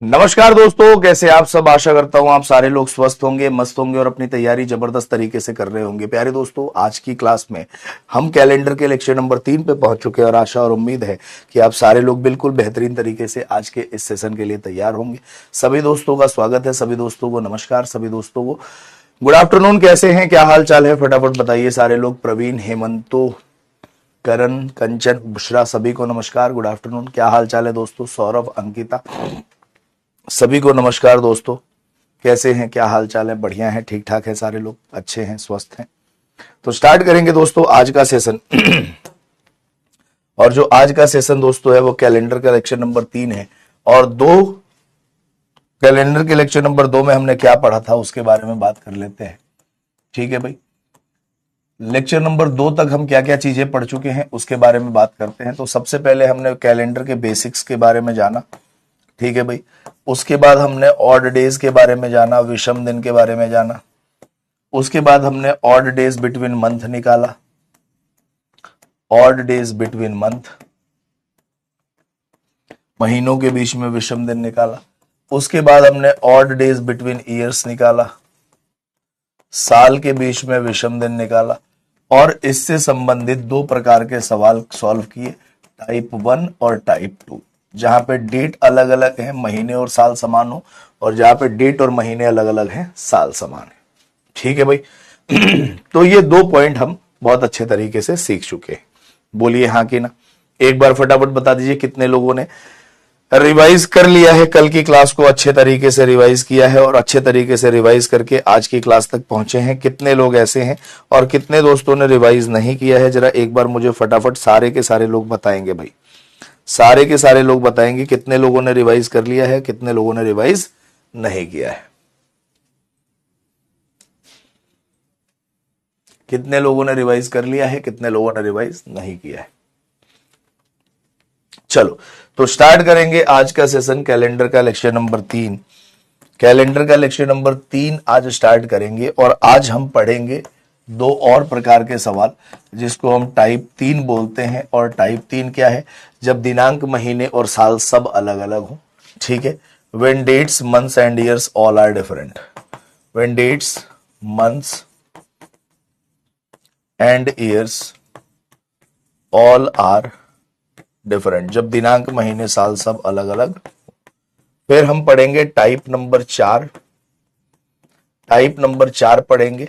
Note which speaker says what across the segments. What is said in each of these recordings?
Speaker 1: नमस्कार दोस्तों, कैसे आप सब। आशा करता हूं आप सारे लोग स्वस्थ होंगे, मस्त होंगे और अपनी तैयारी जबरदस्त तरीके से कर रहे होंगे। प्यारे दोस्तों, आज की क्लास में हम कैलेंडर के लेक्चर नंबर 3 पे पहुंच चुके हैं और आशा और उम्मीद है कि आप सारे लोग बिल्कुल बेहतरीन तरीके से आज के इस सेशन के लिए तैयार होंगे। सभी दोस्तों का स्वागत है, सभी दोस्तों को नमस्कार, सभी दोस्तों को गुड आफ्टरनून। कैसे हैं, क्या हाल चाल है, फटाफट बताइए सारे लोग। प्रवीण, हेमंतो, करण, कंचन, बुशरा, सभी को नमस्कार, गुड आफ्टरनून। क्या हाल चाल है दोस्तों। सौरभ, अंकिता, सभी को नमस्कार दोस्तों। कैसे हैं, क्या हाल चाल है। बढ़िया है, ठीक ठाक है, सारे लोग अच्छे हैं, स्वस्थ हैं। तो स्टार्ट करेंगे दोस्तों आज का सेशन। और जो आज का सेशन दोस्तों है वो कैलेंडर का लेक्चर नंबर 3 है। और कैलेंडर के लेक्चर नंबर 2 में हमने क्या पढ़ा था उसके बारे में बात कर लेते हैं। ठीक है भाई, लेक्चर नंबर 2 तक हम क्या क्या चीजें पढ़ चुके हैं उसके बारे में बात करते हैं। तो सबसे पहले हमने कैलेंडर के बेसिक्स के बारे में जाना। ठीक है भाई, उसके बाद हमने ऑड डेज के बारे में जाना, विषम दिन के बारे में जाना। उसके बाद हमने ऑड डेज बिटवीन मंथ निकाला, ऑड डेज बिटवीन मंथ, महीनों के बीच में विषम दिन निकाला। उसके बाद हमने ऑड डेज बिटवीन ईयर्स निकाला, साल के बीच में विषम दिन निकाला। और इससे संबंधित 2 प्रकार के सवाल सॉल्व किए, टाइप 1 और टाइप 2, जहां पे डेट अलग अलग है, महीने और साल समान हो, और जहां पे डेट और महीने अलग अलग हैं, साल समान है। ठीक है भाई। तो ये 2 पॉइंट हम बहुत अच्छे तरीके से सीख चुके हैं। बोलिए हाँ कि ना। एक बार फटाफट बता दीजिए कितने लोगों ने रिवाइज कर लिया है, कल की क्लास को अच्छे तरीके से रिवाइज किया है और अच्छे तरीके से रिवाइज करके आज की क्लास तक पहुंचे हैं। कितने लोग ऐसे हैं और कितने दोस्तों ने रिवाइज नहीं किया है, जरा एक बार मुझे फटाफट सारे के सारे लोग बताएंगे भाई। सारे के सारे लोग बताएंगे कितने लोगों ने रिवाइज कर लिया है, कितने लोगों ने रिवाइज नहीं किया है। कितने लोगों ने रिवाइज कर लिया है, कितने लोगों ने रिवाइज नहीं किया है। चलो तो स्टार्ट करेंगे आज का सेशन, कैलेंडर का लेक्चर नंबर 3। कैलेंडर का लेक्चर नंबर 3 आज स्टार्ट करेंगे और आज हम पढ़ेंगे 2 और प्रकार के सवाल जिसको हम टाइप 3 बोलते हैं। और टाइप 3 क्या है, जब दिनांक, महीने और साल सब अलग अलग हो। ठीक है, when dates, months and years all are different. When dates, months and years all are different, जब दिनांक, महीने, साल सब अलग अलग। फिर हम पढ़ेंगे टाइप नंबर 4। टाइप नंबर 4 पढ़ेंगे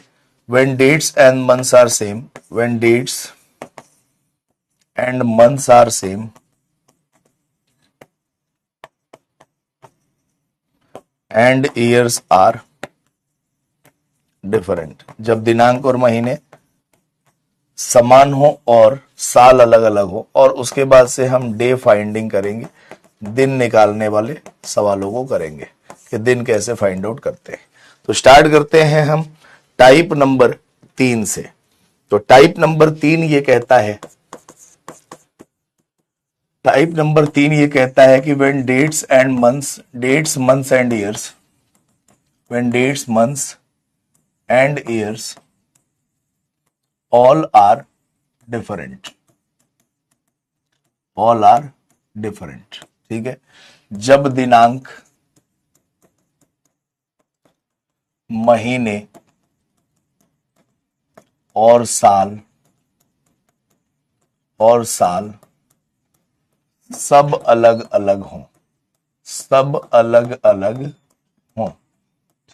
Speaker 1: when dates and months are same, when dates and months are same and years are different, जब दिनांक और महीने समान हो और साल अलग अलग हो। और उसके बाद से हम डे फाइंडिंग करेंगे, दिन निकालने वाले सवालों को करेंगे कि दिन कैसे फाइंड आउट करते हैं। तो स्टार्ट करते हैं हम टाइप नंबर 3 से। तो टाइप नंबर 3 ये कहता है, टाइप नंबर 3 ये कहता है कि when dates and months, dates, months and years, when dates, months and years all are different, all are different. ठीक है, जब दिनांक, महीने और साल सब अलग अलग हों, सब अलग अलग हों।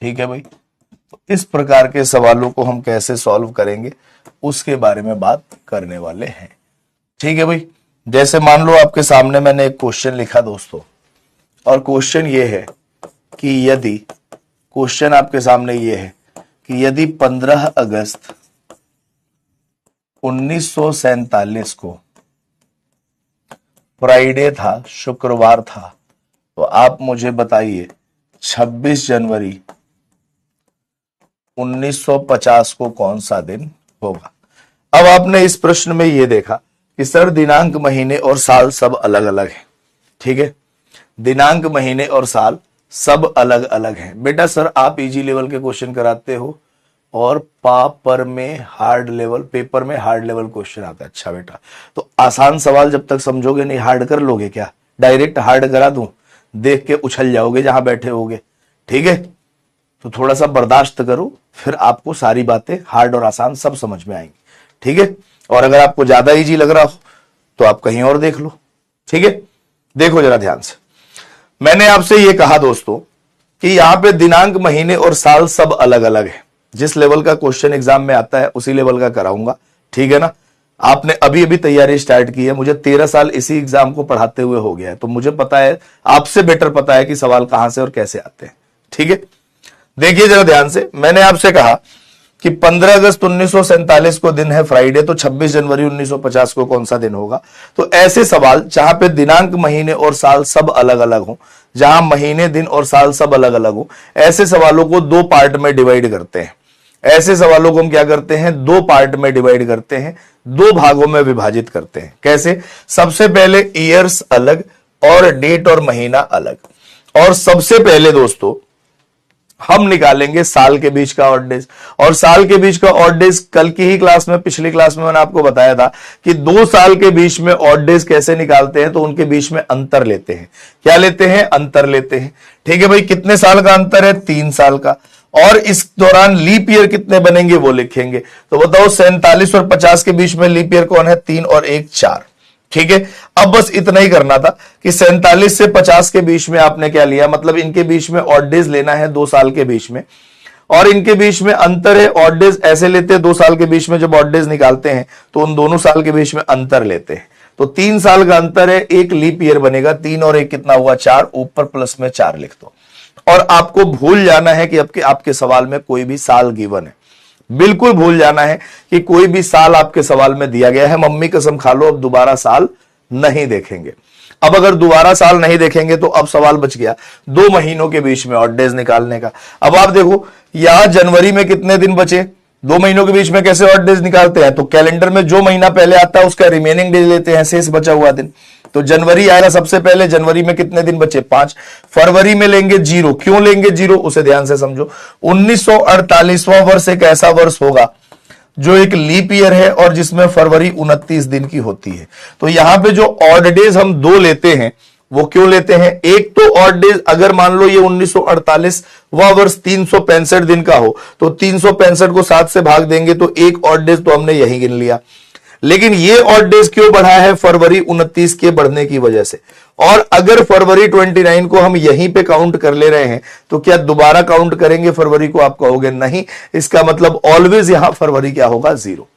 Speaker 1: ठीक है भाई, तो इस प्रकार के सवालों को हम कैसे सॉल्व करेंगे उसके बारे में बात करने वाले हैं। ठीक है भाई, जैसे मान लो आपके सामने मैंने एक क्वेश्चन लिखा दोस्तों, और क्वेश्चन ये है कि यदि, क्वेश्चन आपके सामने ये है कि यदि 15 अगस्त 1947 को फ्राइडे था, शुक्रवार था, तो आप मुझे बताइए 26 जनवरी 1950 को कौन सा दिन होगा। अब आपने इस प्रश्न में यह देखा कि सर दिनांक, महीने और साल सब अलग अलग है। ठीक है, दिनांक, महीने और साल सब अलग अलग हैं। बेटा सर आप इजी लेवल के क्वेश्चन कराते हो और पेपर में हार्ड लेवल क्वेश्चन आता है। अच्छा बेटा, तो आसान सवाल जब तक समझोगे नहीं, हार्ड कर लोगे क्या? डायरेक्ट हार्ड करा दूं? देख के उछल जाओगे जहां बैठे होगे, ठीक है। तो थोड़ा सा बर्दाश्त करो, फिर आपको सारी बातें हार्ड और आसान सब समझ में आएंगी, ठीक है। और अगर आपको ज्यादा इजी लग रहा हो तो आप कहीं और देख लो, ठीक है। देखो जरा ध्यान से, मैंने आपसे ये कहा दोस्तों कि यहां पे दिनांक, महीने और साल सब अलग अलग है। जिस लेवल का क्वेश्चन एग्जाम में आता है उसी लेवल का कराऊंगा, ठीक है ना। आपने अभी अभी तैयारी स्टार्ट की है, मुझे 13 साल इसी एग्जाम को पढ़ाते हुए हो गया है, तो मुझे पता है, आपसे बेटर पता है कि सवाल कहां से और कैसे आते हैं, ठीक है। देखिए जरा ध्यान से, मैंने आपसे कहा कि 15 अगस्त 1947 को दिन है फ्राइडे, तो 26 जनवरी 1950 को कौन सा दिन होगा। तो ऐसे सवाल जहां पे दिनांक, महीने और साल सब अलग अलग हो, जहां महीने, दिन और साल सब अलग अलग हो, ऐसे सवालों को दो पार्ट में डिवाइड करते हैं। ऐसे सवालों को हम क्या करते हैं, दो पार्ट में डिवाइड करते हैं, दो भागों में विभाजित करते हैं। कैसे? सबसे पहले ईयर्स अलग और डेट और महीना अलग। और सबसे पहले दोस्तों हम निकालेंगे साल के बीच का ऑड डेज। और साल के बीच का ऑड डेज कल की ही क्लास में, पिछली क्लास में मैंने आपको बताया था कि 2 साल के बीच में ऑड डेज कैसे निकालते हैं। तो उनके बीच में अंतर लेते हैं। क्या लेते हैं? अंतर लेते हैं। ठीक है भाई, कितने साल का अंतर है? 3 साल का। और इस दौरान लीप ईयर कितने बनेंगे वो लिखेंगे। तो बताओ 47 और 50 के बीच में लीप ईयर कौन है? 3 और 1 4। ठीक है, अब बस इतना ही करना था कि 47 से 50 के बीच में आपने क्या लिया, मतलब इनके बीच में ऑड डेज लेना है 2 साल के बीच में, और इनके बीच में अंतर है। ऑड डेज ऐसे लेते हैं 2 साल के बीच में, जब ऑड डेज निकालते हैं तो उन दोनों साल के बीच में अंतर लेते हैं। तो 3 साल का अंतर है, एक लीप ईयर बनेगा। 3 और 1 कितना हुआ? 4। ऊपर प्लस में 4 लिख दो। और आपको भूल जाना है कि आपके सवाल में कोई भी साल गिवन है। बिल्कुल भूल जाना है कि कोई भी साल आपके सवाल में दिया गया है। मम्मी कसम खा लो, अब दोबारा साल नहीं देखेंगे। अब अगर दोबारा साल नहीं देखेंगे तो अब सवाल बच गया 2 महीनों के बीच में ऑड डेज निकालने का। अब आप देखो यहां जनवरी में कितने दिन बचे, 2 महीनों के बीच में कैसे ऑड डेज निकालते हैं? तो कैलेंडर में जो महीना पहले आता है उसका रिमेनिंग डेज लेते हैं, शेष बचा हुआ दिन। तो जनवरी आएगा सबसे पहले। जनवरी में कितने दिन बचे? 5। फरवरी में लेंगे 0। क्यों लेंगे 0? उसे ध्यान से समझो। 1948वां वर्ष एक ऐसा वर्ष होगा जो एक लीप ईयर है और जिसमें फरवरी 29 दिन की होती है। तो यहां पे जो ऑड डेज हम 2 लेते हैं वो क्यों लेते हैं? एक तो ऑड डेज, अगर मान लो ये 1948वां वर्ष 365 दिन का हो तो 365 को 7 से भाग देंगे तो एक ऑड डेज तो हमने यही गिन लिया। लेकिन ये ऑड डेज क्यों बढ़ा है? फरवरी 29 के बढ़ने की वजह से। और अगर फरवरी 29 को हम यहीं पे काउंट कर ले रहे हैं तो क्या दोबारा काउंट करेंगे फरवरी को? आप कहोगे नहीं। इसका मतलब ऑलवेज यहां फरवरी क्या होगा? 0।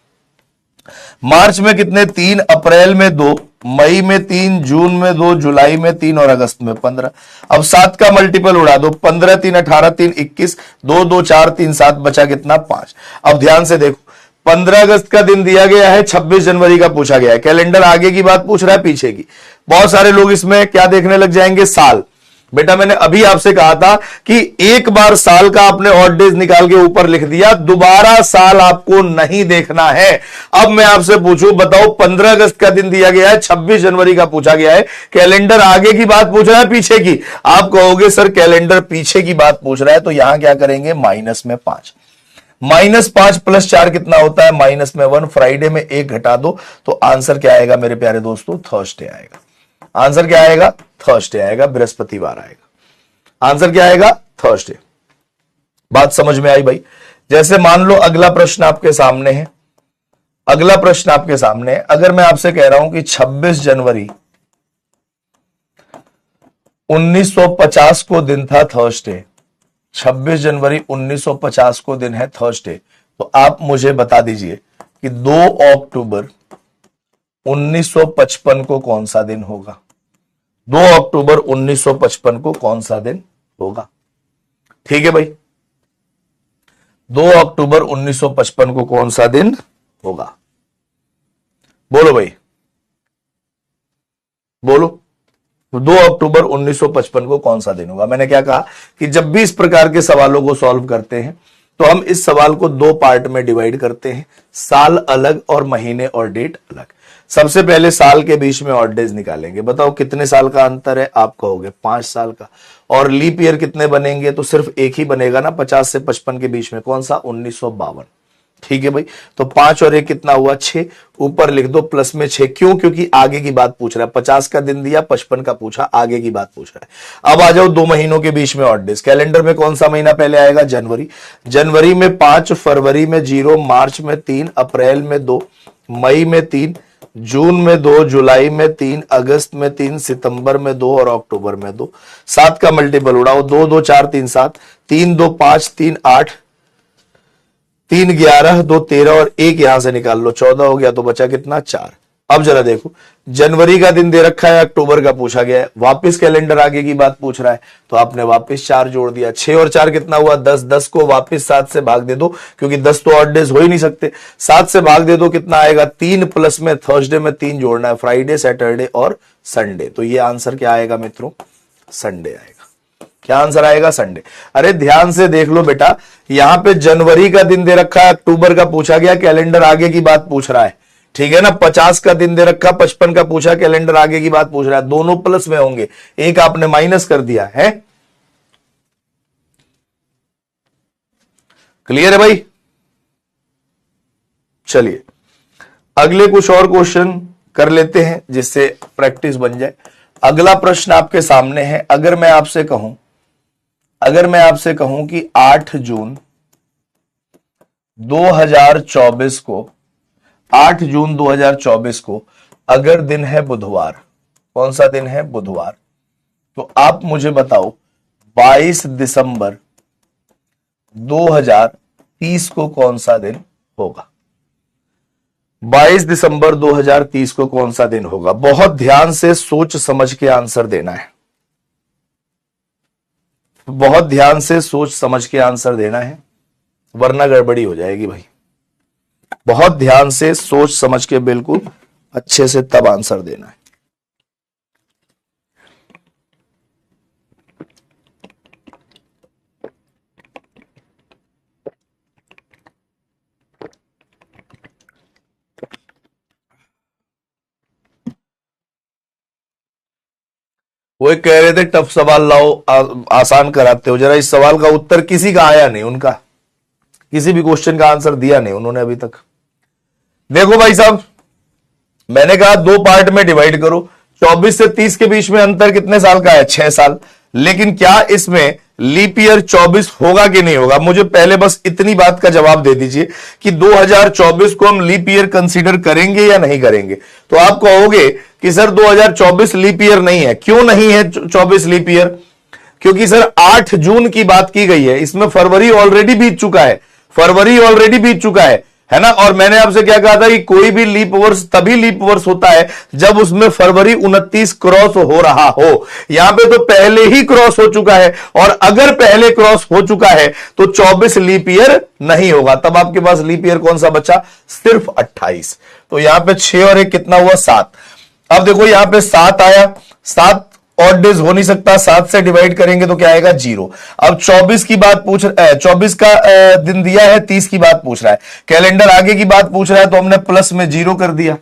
Speaker 1: मार्च में कितने? 3, अप्रैल में 2, मई में 3, जून में 2, जुलाई में 3 और अगस्त में 15। अब 7 का मल्टीपल उड़ा दो। 15 3 18 3 21, 2 2 4 3 7, बचा कितना? 5। अब ध्यान से देखो, 15 अगस्त का दिन दिया गया है, 26 जनवरी का पूछा गया है। कैलेंडर आगे की बात पूछ रहा है, पीछे की। बहुत सारे लोग इसमें क्या देखने लग जाएंगे? साल। बेटा मैंने अभी आपसे कहा था कि एक बार साल का आपने ऑड डेज निकाल के ऊपर लिख दिया, दोबारा साल आपको नहीं देखना है। अब मैं आपसे पूछूं, बताओ 15 अगस्त का दिन दिया गया है, 26 जनवरी का पूछा गया है, कैलेंडर आगे की बात पूछ रहा है पीछे की? आप कहोगे सर कैलेंडर पीछे की बात पूछ रहा है, तो यहां क्या करेंगे? माइनस में 5। -5 + 4 कितना होता है? माइनस में 1। फ्राइडे में 1 घटा दो तो आंसर क्या आएगा मेरे प्यारे दोस्तों? थर्सडे आएगा। आंसर क्या आएगा? थर्सडे आएगा, बृहस्पतिवार आएगा। आंसर क्या आएगा? थर्सडे। बात समझ में आई भाई? जैसे मान लो अगला प्रश्न आपके सामने है। अगला प्रश्न आपके सामने है, अगर मैं आपसे कह रहा हूं कि 26 जनवरी 1950 को दिन था थर्सडे, 26 जनवरी 1950 को दिन है थर्सडे, तो आप मुझे बता दीजिए कि 2 अक्टूबर 1955 को कौन सा दिन होगा? 2 अक्टूबर 1955 को कौन सा दिन होगा? ठीक है भाई, 2 अक्टूबर 1955 को कौन सा दिन होगा? बोलो भाई, बोलो। 2 अक्टूबर 1955 को कौन सा दिन होगा? मैंने क्या कहा कि जब भी इस प्रकार के सवालों को सॉल्व करते हैं तो हम इस सवाल को 2 पार्ट में डिवाइड करते हैं, साल अलग और महीने और डेट अलग। सबसे पहले साल के बीच में ऑड डेज निकालेंगे। बताओ कितने साल का अंतर है? आप कहोगे 5 साल का। और लीप ईयर कितने बनेंगे? तो सिर्फ एक ही बनेगा ना, 50 से 55 के बीच में। कौन सा? 1952। ठीक है भाई, तो 5 और 1 कितना हुआ 6, ऊपर लिख दो प्लस में 6। क्यों? क्योंकि आगे की बात पूछ रहा है, 50 का दिन दिया, 55 का पूछा, आगे की बात पूछ रहा है। अब आ जाओ 2 महीनों के बीच में ऑड डेज। कैलेंडर में कौन सा महीना पहले आएगा? जनवरी। जनवरी में 5, फरवरी में 0, मार्च में 3, अप्रैल में 2, मई में 3, जून में 2, जुलाई में 3, अगस्त में 3, सितंबर में 2 और अक्टूबर में 2। 7 का मल्टीपल उड़ाओ, 2 2 4 3 7, 3 2 5 3 8, 3 11, 2 13 और 1 यहां से निकाल लो, 14 हो गया, तो बचा कितना? 4। अब जरा देखो, जनवरी का दिन दे रखा है, अक्टूबर का पूछा गया है, वापस कैलेंडर आगे की बात पूछ रहा है, तो आपने वापस 4 जोड़ दिया। 6 और 4 कितना हुआ? 10। 10 को वापस 7 से भाग दे दो, क्योंकि 10 तो ऑड डेज हो ही नहीं सकते। 7 से भाग दे दो, कितना आएगा? 3 प्लस में थर्सडे में 3 जोड़ना है, फ्राइडे, सैटरडे और संडे। तो ये आंसर क्या आएगा मित्रों? संडे आएगा। क्या आंसर आएगा? संडे। अरे ध्यान से देख लो बेटा, यहां पे जनवरी का दिन दे रखा है, अक्टूबर का पूछा गया, कैलेंडर आगे की बात पूछ रहा है, ठीक है ना। 50 का दिन दे रखा, 55 का पूछा, कैलेंडर आगे की बात पूछ रहा है, दोनों प्लस में होंगे, एक आपने माइनस कर दिया है। क्लियर है भाई? चलिए अगले कुछ और क्वेश्चन कर लेते हैं जिससे प्रैक्टिस बन जाए। अगला प्रश्न आपके सामने है। अगर मैं आपसे कहूं कि 8 जून 2024 को 8 जून 2024 को अगर दिन है बुधवार, कौन सा दिन है? बुधवार। तो आप मुझे बताओ 22 दिसंबर 2030 को कौन सा दिन होगा? 22 दिसंबर 2030 को कौन सा दिन होगा? बहुत ध्यान से सोच समझ के आंसर देना है, बहुत ध्यान से सोच समझ के आंसर देना है, वरना गड़बड़ी हो जाएगी भाई। बहुत ध्यान से सोच समझ के बिल्कुल अच्छे से तब आंसर देना है। वो कह रहे थे टफ सवाल लाओ, आसान कराते हो। जरा इस सवाल का उत्तर किसी का आया नहीं, उनका किसी भी क्वेश्चन का आंसर दिया नहीं उन्होंने अभी तक। देखो भाई साहब, मैंने कहा 2 पार्ट में डिवाइड करो। 24 से 30 के बीच में अंतर कितने साल का है? 6 साल। लेकिन क्या इसमें लीप ईयर 24 होगा कि नहीं होगा? मुझे पहले बस इतनी बात का जवाब दे दीजिए कि 2024 को हम लीप ईयर कंसीडर करेंगे या नहीं करेंगे। तो आप कहोगे कि सर 2024 लीप ईयर नहीं है। क्यों नहीं है 24 लीप ईयर? क्योंकि सर 8 जून की बात की गई है, इसमें फरवरी ऑलरेडी बीत चुका है, फरवरी ऑलरेडी बीत चुका है ना। और मैंने आपसे क्या कहा था कि कोई भी लीप वर्ष तभी लीप वर्ष होता है जब उसमें फरवरी 29 क्रॉस हो रहा हो। यहां पे तो पहले ही क्रॉस हो चुका है, और अगर पहले क्रॉस हो चुका है तो 24 लीप ईयर नहीं होगा। तब आपके पास लीप ईयर कौन सा बचा? सिर्फ 28। तो यहां पे 6 और 1 कितना हुआ? 7। अब देखो यहां पे 7 आया, 7 ऑड डेज हो नहीं सकता, 7 से डिवाइड करेंगे तो क्या आएगा? 0। अब 24 की बात 24 का दिन दिया है, 30 की बात पूछ रहा है, कैलेंडर आगे की बात पूछ रहा है, तो हमने प्लस में 0 कर दिया।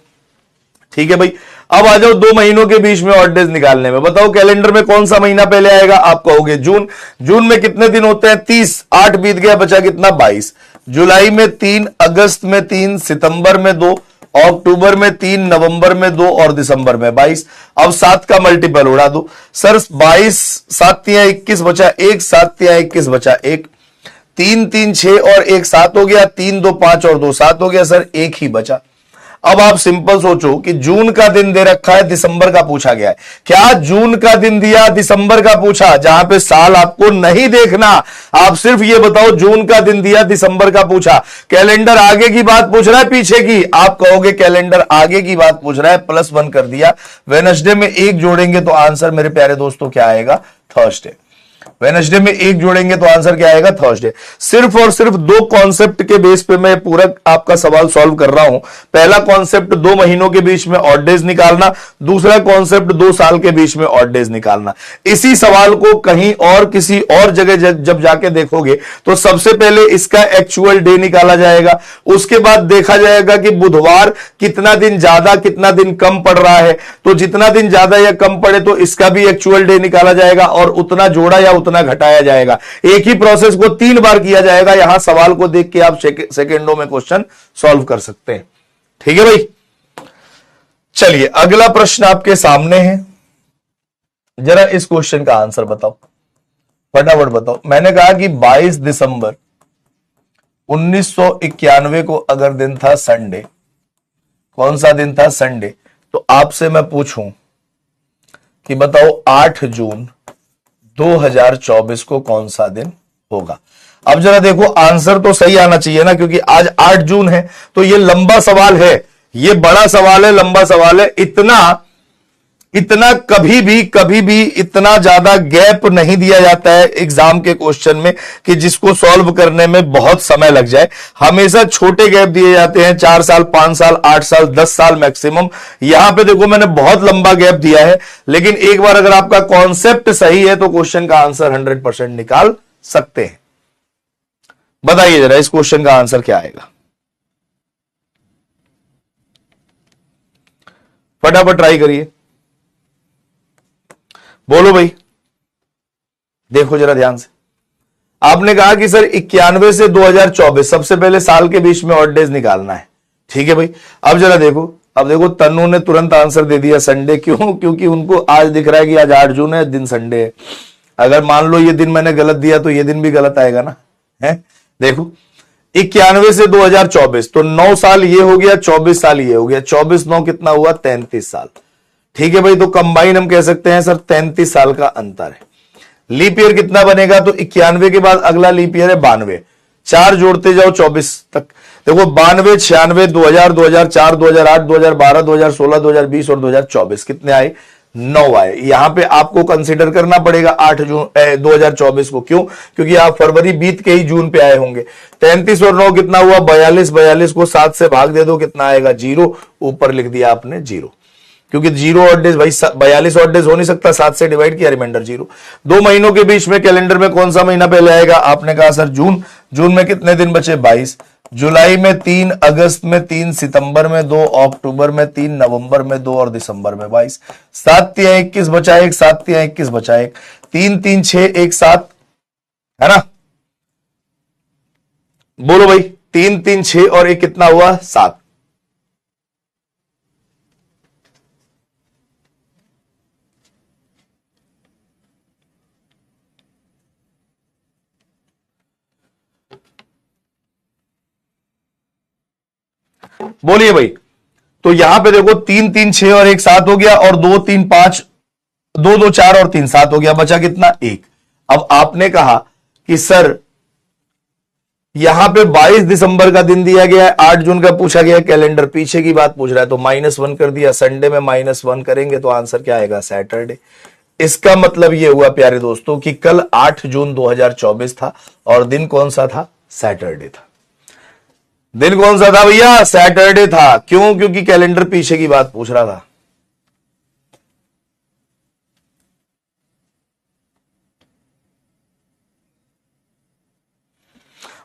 Speaker 1: ठीक है भाई। अब आ जाओ 2 महीनों के बीच में ऑड डेज निकालने में। बताओ कैलेंडर में कौन सा महीना पहले आएगा? आप कहोगे जून। जून में कितने दिन होते हैं? 30। 8 बीत गया, बचा कितना? 22। जुलाई में 3, अगस्त में 3, सितंबर में 2, अक्टूबर में 3, नवंबर में 2 और दिसंबर में 22। अब 7 का मल्टीपल उड़ा दो सर। 22 7 तिया 21 बचा 1, 7 तिया 21 बचा 1, 3 3 6 और 1 7 हो गया, 3 2 5 और 2 7 हो गया सर, 1 ही बचा। अब आप सिंपल सोचो कि जून का दिन दे रखा है, दिसंबर का पूछा गया है। क्या जून का दिन दिया, दिसंबर का पूछा? जहां पे साल आपको नहीं देखना, आप सिर्फ ये बताओ जून का दिन दिया, दिसंबर का पूछा। कैलेंडर आगे की बात पूछ रहा है पीछे की? आप कहोगे कैलेंडर आगे की बात पूछ रहा है, +1 कर दिया। वेडनेसडे में 1 जोड़ेंगे तो आंसर मेरे प्यारे दोस्तों क्या आएगा? थर्सडे। वेडनेसडे में 1 जोड़ेंगे तो आंसर क्या आएगा? थर्सडे। सिर्फ और सिर्फ 2 कॉन्सेप्ट के बेस पे मैं पूरा आपका सवाल सॉल्व कर रहा हूं। पहला कॉन्सेप्ट 2 महीनों के बीच में ऑड डेज निकालना, दूसरा कॉन्सेप्ट 2 साल के बीच में ऑड डेज निकालना। इसी सवाल को कहीं और किसी और जगह जब जाके देखोगे तो सबसे पहले इसका एक्चुअल डे निकाला जाएगा, उसके बाद देखा जाएगा कि बुधवार कितना दिन ज्यादा कितना दिन कम पड़ रहा है, तो जितना दिन ज्यादा या कम पड़े तो इसका भी एक्चुअल डे निकाला जाएगा, और उतना जोड़ा या उतना घटाया जाएगा। एक ही प्रोसेस को 3 बार किया जाएगा। यहां सवाल को देख के आप सेकेंडों में क्वेश्चन सॉल्व कर सकते हैं। ठीक है भाई, चलिए अगला प्रश्न आपके सामने है। जरा इस क्वेश्चन का आंसर बताओ, फटाफट बताओ। मैंने कहा कि 22 दिसंबर 1991 को अगर दिन था संडे, कौन सा दिन था? संडे। तो आपसे मैं पूछूं कि बताओ 8 जून 2024 को कौन सा दिन होगा? अब जरा देखो, आंसर तो सही आना चाहिए ना, क्योंकि आज 8 जून है। तो ये लंबा सवाल है, ये बड़ा सवाल है, लंबा सवाल है। इतना इतना कभी भी इतना ज्यादा गैप नहीं दिया जाता है एग्जाम के क्वेश्चन में कि जिसको सॉल्व करने में बहुत समय लग जाए। हमेशा छोटे गैप दिए जाते हैं, 4 साल, 5 साल, 8 साल, 10 साल मैक्सिमम। यहां पे देखो मैंने बहुत लंबा गैप दिया है, लेकिन एक बार अगर आपका कॉन्सेप्ट सही है तो क्वेश्चन का आंसर 100% निकाल सकते हैं। बताइए जरा इस क्वेश्चन का आंसर क्या आएगा? फटाफट ट्राई करिए, बोलो भाई। देखो जरा ध्यान से, आपने कहा कि सर 91 से 2024, सबसे पहले साल के बीच में ऑड डेज निकालना है। ठीक है भाई, अब जरा देखो, अब देखो तन्नू ने तुरंत आंसर दे दिया संडे। क्यों? क्योंकि उनको आज दिख रहा है कि आज 8 जून है, दिन संडे है। अगर मान लो ये दिन मैंने गलत दिया तो ये दिन भी गलत आएगा ना, है? देखो 91 से 2024, तो 9 साल ये हो गया, 24 साल ये हो गया, 24 9 कितना हुआ? 33 साल। ठीक है भाई, तो कंबाइन हम कह सकते हैं सर 33 साल का अंतर है। लीप ईयर कितना बनेगा? तो 91 के बाद अगला लीप ईयर है 92, 4 जोड़ते जाओ 24 तक। देखो 92, 96, 2000, 2004, 2008, 2012, 2016, 2020 और 2024 कितने आए? 9 आए। यहां पे आपको कंसीडर करना पड़ेगा 8 जून 2024 को। क्यों? क्योंकि आप फरवरी बीत के ही जून पे आए होंगे। 33 और 9 कितना हुआ? 42। 42 को 7 से भाग दे दो, कितना आएगा? 0। ऊपर लिख दिया आपने 0, क्योंकि 0 ऑड डेज भाई, 42 ऑड डेज हो नहीं सकता, 7 से डिवाइड किया, रिमाइंडर 0। 2 महीनों के बीच में कैलेंडर में कौन सा महीना पहले आएगा? आपने कहा सर जून। जून में कितने दिन बचे? 22। जुलाई में 3, अगस्त में 3, सितंबर में 2, अक्टूबर में 3, नवंबर में 2 और दिसंबर में 22। 7 तिया 21 बचा 1, 7 तिया 21 बचा 1, 3 3 6 1 7, है ना? बोलो भाई, 3 3 6 और 1 कितना हुआ? 7। बोलिए भाई। तो यहां पे देखो 3 3 6 और 1 7 हो गया, और 2 3 5, 2 2 4 और 3 7 हो गया, बचा कितना? 1। अब आपने कहा कि सर यहां पे 22 दिसंबर का दिन दिया गया है, 8 जून का पूछा गया, कैलेंडर पीछे की बात पूछ रहा है, तो -1 कर दिया। संडे में -1 करेंगे तो आंसर क्या आएगा? सैटरडे। इसका मतलब यह हुआ प्यारे दोस्तों कि कल 8 जून 2024 था, और दिन कौन सा था? सैटरडे था। दिन कौन सा था भैया? सैटरडे था। क्यों? क्योंकि कैलेंडर पीछे की बात पूछ रहा था।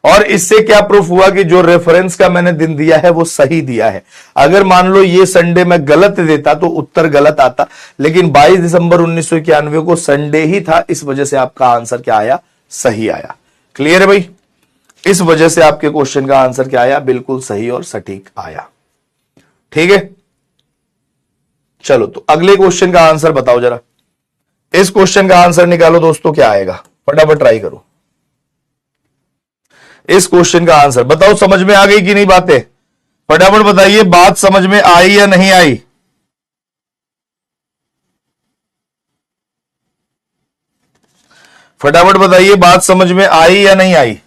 Speaker 1: और इससे क्या प्रूफ हुआ कि जो रेफरेंस का मैंने दिन दिया है वो सही दिया है। अगर मान लो ये संडे में गलत देता तो उत्तर गलत आता, लेकिन 22 दिसंबर 1991 को संडे ही था, इस वजह से आपका आंसर क्या आया? सही आया। क्लियर है भाई? इस वजह से आपके क्वेश्चन का आंसर क्या आया? बिल्कुल सही और सटीक आया। ठीक है, चलो तो अगले क्वेश्चन का आंसर बताओ जरा। इस क्वेश्चन का आंसर निकालो दोस्तों, क्या आएगा? फटाफट ट्राई करो। इस क्वेश्चन का आंसर बताओ, समझ में आ गई कि नहीं बातें? फटाफट बताइए, बात समझ में आई या नहीं आई? फटाफट बताइए, बात समझ में आई या नहीं आई?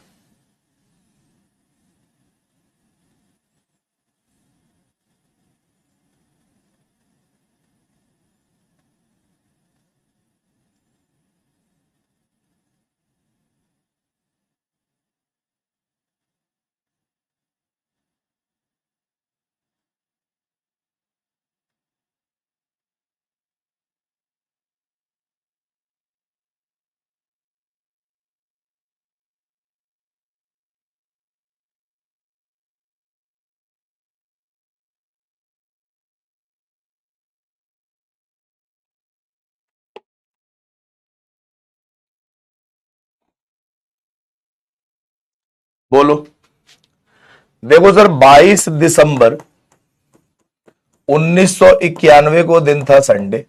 Speaker 1: बोलो। देखो सर 22 दिसंबर 1991 को दिन था संडे,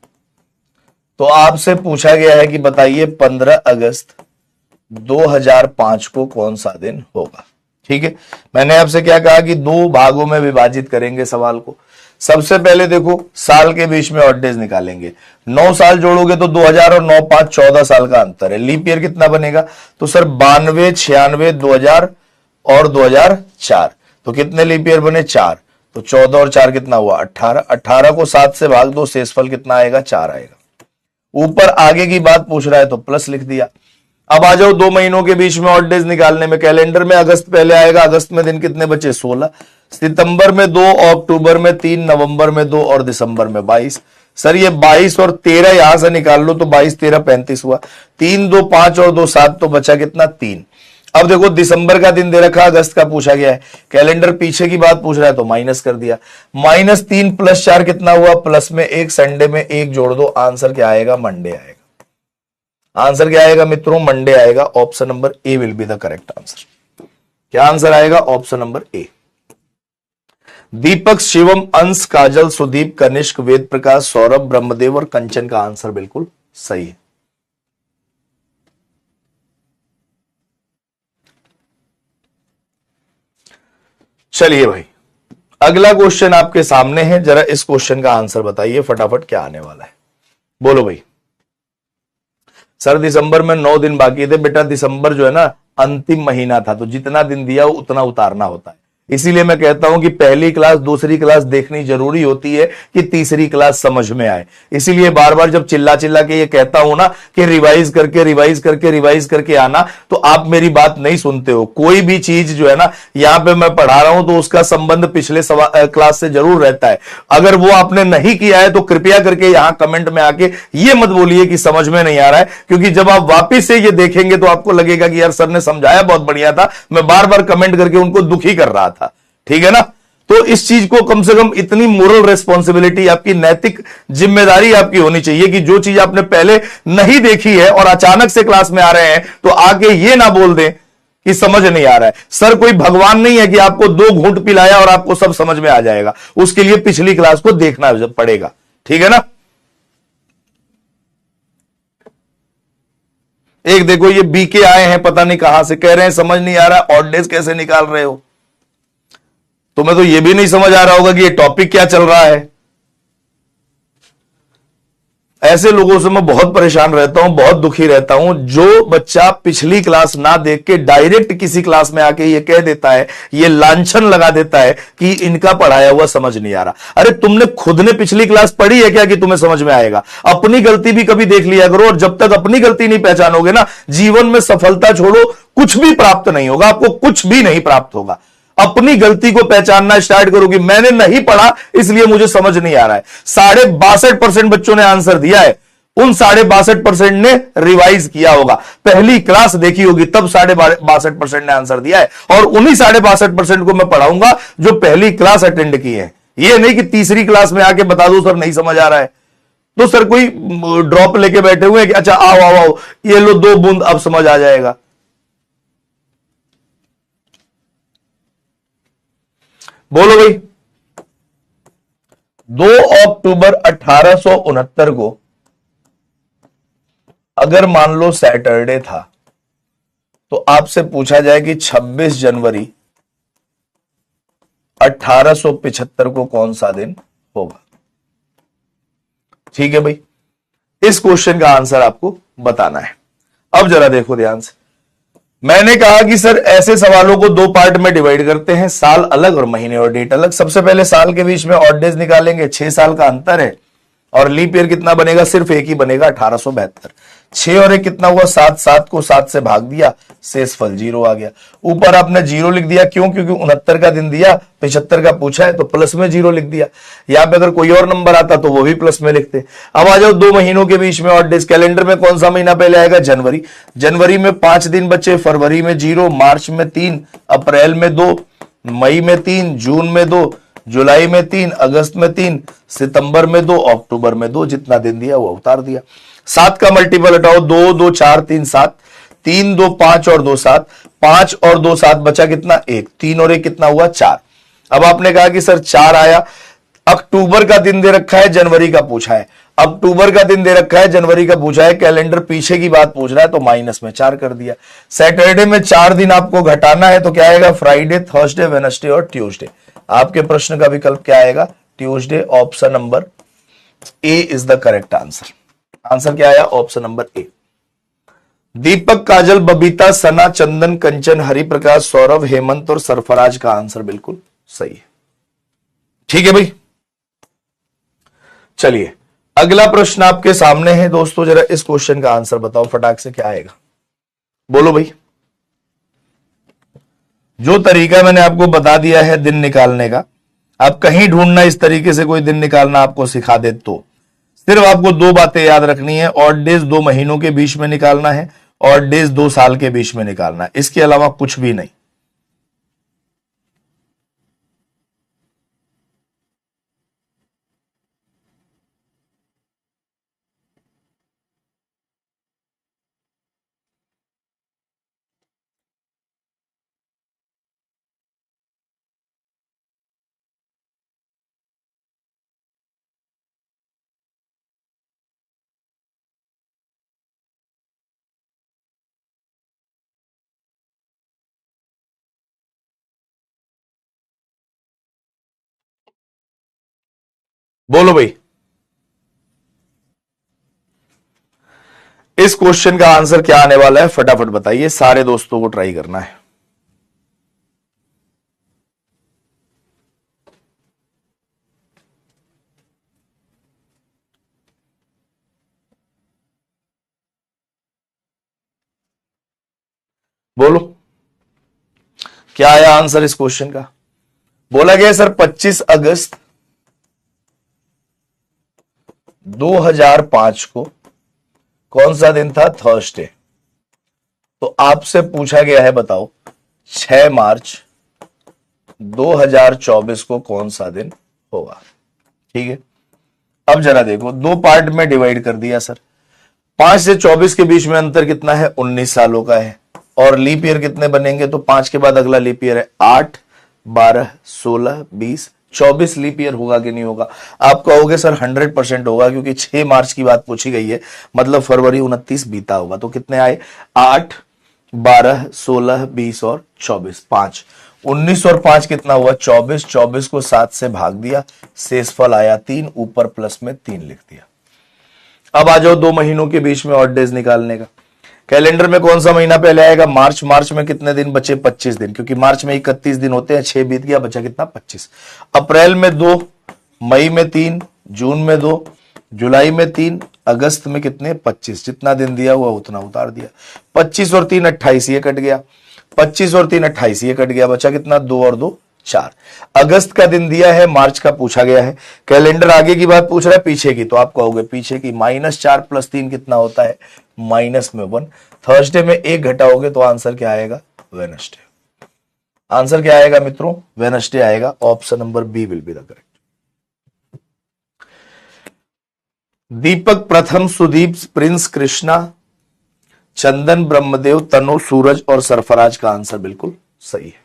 Speaker 1: तो आपसे पूछा गया है कि बताइए 15 अगस्त 2005 को कौन सा दिन होगा। ठीक है, मैंने आपसे क्या कहा कि दो भागों में विभाजित करेंगे सवाल को। सबसे पहले देखो साल के बीच में ऑड डेज निकालेंगे। 9 साल जोड़ोगे तो 2000 और 9 5 14 साल का अंतर है। लीप ईयर कितना बनेगा? तो सर 92, 96, 2000 और 2004, तो कितने लीप ईयर बने? 4। तो 14 और 4 कितना हुआ? 18। 18 को 7 से भाग दो, शेषफल कितना आएगा? 4 आएगा। ऊपर आगे की बात पूछ रहा है तो प्लस लिख दिया। अब आ जाओ 2 महीनों के बीच में ऑड डेज निकालने में। कैलेंडर में अगस्त पहले आएगा, अगस्त में दिन कितने बचे? 16। सितंबर में 2, अक्टूबर में 3, नवंबर में 2 और दिसंबर में 22। सर ये 22 और 13 यहां से निकाल लो तो 22 13 35 हुआ। 3 2 5 और 2 7, तो बचा कितना? 3। अब देखो दिसंबर का दिन दे रखा, अगस्त का पूछा गया है, कैलेंडर पीछे की बात पूछ रहा है तो माइनस कर दिया। -3 + 4 कितना हुआ? प्लस में 1, संडे में 1 जोड़ दो, आंसर क्या आएगा? मंडे आएगा। आंसर क्या आएगा मित्रों? मंडे आएगा। Option number A will be the correct answer. क्या आंसर आएगा? Option number A. Deepak, Shivam, Ansh, Kajal, Sudeep, Kanishka, Ved Prakash, Saurabh, Brahmadev और कंचन का आंसर बिल्कुल सही है। चलिए भाई, अगला क्वेश्चन आपके सामने है, जरा इस क्वेश्चन का आंसर बताइए फटाफट, क्या आने वाला है? बोलो भाई। सर दिसंबर में 9 दिन बाकी थे। बेटा दिसंबर जो है ना अंतिम महीना था, तो जितना दिन दिया उतना उतारना होता है। इसीलिए मैं कहता हूं कि पहली क्लास दूसरी क्लास देखनी जरूरी होती है कि तीसरी क्लास समझ में आए। इसीलिए बार बार जब चिल्ला चिल्ला के ये कहता हूं ना कि रिवाइज करके आना, तो आप मेरी बात नहीं सुनते हो। कोई भी चीज जो है ना यहां पे मैं पढ़ा रहा हूं तो उसका संबंध पिछले क्लास से जरूर रहता है। अगर वो आपने नहीं किया है तो कृपया करके यहां कमेंट में आके ये मत बोलिए कि समझ में नहीं आ रहा है, क्योंकि जब आप वापिस से ये देखेंगे तो आपको लगेगा कि यार सर ने समझाया बहुत बढ़िया था, मैं बार बार कमेंट करके उनको दुखी कर रहा था। ठीक है ना? तो इस चीज को कम से कम इतनी मोरल रेस्पॉन्सिबिलिटी, आपकी नैतिक जिम्मेदारी आपकी होनी चाहिए कि जो चीज आपने पहले नहीं देखी है और अचानक से क्लास में आ रहे हैं तो आके ये ना बोल दें कि समझ नहीं आ रहा है। सर कोई भगवान नहीं है कि आपको 2 घूंट पिलाया और आपको सब समझ में आ जाएगा। उसके लिए पिछली क्लास को देखना पड़ेगा। ठीक है ना? एक देखो ये बीके आए हैं पता नहीं कहां से, कह रहे हैं समझ नहीं आ रहा ऑड डेज कैसे निकाल रहे हो। तुम्हें तो यह भी नहीं समझ आ रहा होगा कि ये टॉपिक क्या चल रहा है। ऐसे लोगों से मैं बहुत परेशान रहता हूं, बहुत दुखी रहता हूं, जो बच्चा पिछली क्लास ना देख के डायरेक्ट किसी क्लास में आके ये कह देता है, ये लांछन लगा देता है कि इनका पढ़ाया हुआ समझ नहीं आ रहा। अरे तुमने खुद ने पिछली क्लास पढ़ी है क्या कि तुम्हें समझ में आएगा? अपनी गलती भी कभी देख लिया करो, और जब तक अपनी गलती नहीं पहचानोगे ना, जीवन में सफलता छोड़ो कुछ भी प्राप्त नहीं होगा, आपको कुछ भी नहीं प्राप्त होगा। अपनी गलती को पहचानना स्टार्ट करो कि मैंने नहीं पढ़ा इसलिए मुझे समझ नहीं आ रहा है। 62.5% बच्चों ने आंसर दिया है, उन 62.5% ने रिवाइज किया होगा, पहली क्लास देखी होगी, तब 62.5% ने आंसर दिया है। और उन्हीं 62.5% को मैं पढ़ाऊंगा जो पहली क्लास अटेंड की है। यह नहीं कि तीसरी क्लास में आके बता दो सर नहीं समझ आ रहा है, तो सर कोई ड्रॉप लेके बैठे हुए हैं कि अच्छा आओ आओ आओ ये लो 2 बूंद अब समझ आ जाएगा। बोलो भाई। 2 अक्टूबर 1869 को अगर मान लो सैटरडे था, तो आपसे पूछा जाए कि 26 जनवरी 1875 को कौन सा दिन होगा। ठीक है भाई, इस क्वेश्चन का आंसर आपको बताना है। अब जरा देखो ध्यान से, मैंने कहा कि सर ऐसे सवालों को 2 पार्ट में डिवाइड करते हैं, साल अलग और महीने और डेट अलग। सबसे पहले साल के बीच में ऑड डेज निकालेंगे, 6 साल का अंतर है, और लीप ईयर कितना बनेगा? सिर्फ एक ही बनेगा, 1872। 6 और 1 कितना हुआ? 7। 7 को 7 से भाग दिया, शेषफल 0 आ गया। ऊपर आपने 0 लिख दिया, क्यों? क्योंकि 69 का दिन दिया, 75 का पूछा है तो प्लस में 0 लिख दिया। यहां पे अगर कोई और नंबर आता तो वो भी प्लस में लिखते। अब आ जाओ 2 महीनों के बीच में ऑड डेज। कैलेंडर में कौन सा महीना पहले आएगा? जनवरी। जनवरी में 5 दिन बचे, फरवरी में 0, मार्च में 3, अप्रैल में 2, मई में 3, जून में 2, जुलाई में 3, अगस्त में 3, सितंबर में 2, अक्टूबर में 2। जितना दिन दिया वो उतार दिया। 7 का मल्टीपल हटाओ, 2 2 4 3 7, 3 2 5 और 2 7, 5 और 2 7 बचा कितना, 1, 3 और 1 कितना हुआ, 4। अब आपने कहा कि सर 4 आया, अक्टूबर का दिन दे रखा है, जनवरी का पूछा है, अक्टूबर का दिन दे रखा है, जनवरी का पूछा है, कैलेंडर पीछे की बात पूछ रहा है, तो माइनस में 4 कर दिया। सैटरडे में 4 दिन आपको घटाना है, तो क्या आएगा, फ्राइडे, थर्सडे, वेडनेसडे और ट्यूसडे। आपके प्रश्न का विकल्प क्या आएगा, Tuesday. Option number A is the correct answer. Answer क्या आया, ऑप्शन नंबर ए। दीपक, काजल, बबीता, सना, चंदन, कंचन, हरिप्रकाश, सौरभ, हेमंत और सरफराज का आंसर बिल्कुल सही है। ठीक है भाई, चलिए अगला प्रश्न आपके सामने है दोस्तों, जरा इस क्वेश्चन का आंसर बताओ फटाक से, क्या आएगा, बोलो भाई। जो तरीका मैंने आपको बता दिया है दिन निकालने का, आप कहीं ढूंढना इस तरीके से कोई दिन निकालना आपको सिखा दे तो सिर्फ आपको दो बातें याद रखनी है, ऑड डेज 2 महीनों के बीच में निकालना है, ऑड डेज 2 साल के बीच में निकालना है, इसके अलावा कुछ भी नहीं। बोलो भाई, इस क्वेश्चन का आंसर क्या आने वाला है, फटाफट बताइए, सारे दोस्तों को ट्राई करना है। बोलो क्या आया आंसर इस क्वेश्चन का। बोला गया सर 25 अगस्त 2005 को कौन सा दिन था, थर्सडे। तो आपसे पूछा गया है बताओ 6 मार्च 2024 को कौन सा दिन होगा। ठीक है, अब जरा देखो, दो पार्ट में डिवाइड कर दिया सर। 5 से 24 के बीच में अंतर कितना है, 19 सालों का है। और लीप ईयर कितने बनेंगे, तो 5 के बाद अगला लीप ईयर है 8, 12, 16, 20, 24 लीप ईयर होगा कि नहीं होगा। आप कहोगे सर 100% होगा, क्योंकि 6 मार्च की बात पूछी गई है, मतलब फरवरी 29 बीता होगा। तो कितने आए, 8, 12, 16, 20 और 24, 5, 19 और 5 कितना हुआ, 24, 24 को 7 से भाग दिया, शेषफल आया 3, ऊपर प्लस में 3 लिख दिया। अब आ जाओ 2 महीनों के बीच में ऑड डेज निकालने का। कैलेंडर में कौन सा महीना पहले आएगा, मार्च। मार्च में कितने दिन बचे, 25 दिन, क्योंकि मार्च में 31 दिन होते हैं, 6 बीत गया, बचा कितना, 25। अप्रैल में 2, मई में 3, जून में 2, जुलाई में 3, अगस्त में कितने, 25। जितना दिन दिया हुआ उतना उतार दिया। 25 और 3 28, ये कट गया। 25 और 3 28, ये कट गया, बचा कितना, 2 और 2 4। अगस्त का दिन दिया है, मार्च का पूछा गया है, कैलेंडर आगे की बात पूछ रहा है, पीछे की। तो आप कहोगे पीछे की, -4 + 3 कितना होता है, -1। थर्सडे में 1 घटाओगे तो आंसर क्या आएगा, वेडनेसडे। आंसर क्या आएगा मित्रों, वेडनेसडे आएगा। Option number B will be the correct. Deepak, Pratham, Sudeep, Prince, Krishna, Chandan, Brahmadev, Tanu, Suraj और सरफराज का आंसर बिल्कुल सही है।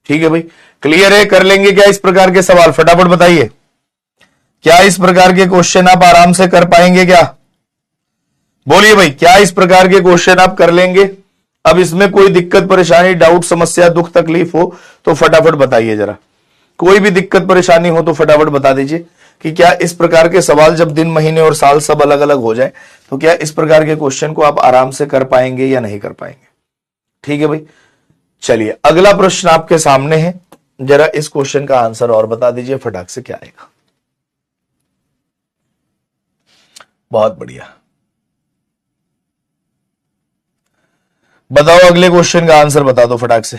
Speaker 1: ठीक है भाई, क्लियर है, कर लेंगे क्या इस प्रकार के सवाल, फटाफट बताइए, क्या इस प्रकार के क्वेश्चन आप आराम से कर पाएंगे क्या, बोलिए भाई, क्या इस प्रकार के क्वेश्चन आप कर लेंगे। अब इसमें कोई दिक्कत परेशानी, डाउट, समस्या, दुख, तकलीफ हो तो फटाफट बताइए जरा। कोई भी दिक्कत परेशानी हो तो फटाफट बता दीजिए कि क्या इस प्रकार के सवाल, जब दिन, महीने और साल सब अलग अलग हो जाए, तो क्या इस प्रकार के क्वेश्चन को आप आराम से कर पाएंगे या नहीं कर पाएंगे। ठीक है भाई, चलिए अगला प्रश्न आपके सामने है, जरा इस क्वेश्चन का आंसर और बता दीजिए फटाक से, क्या आएगा। बहुत बढ़िया, बताओ अगले क्वेश्चन का आंसर बता दो फटाक से।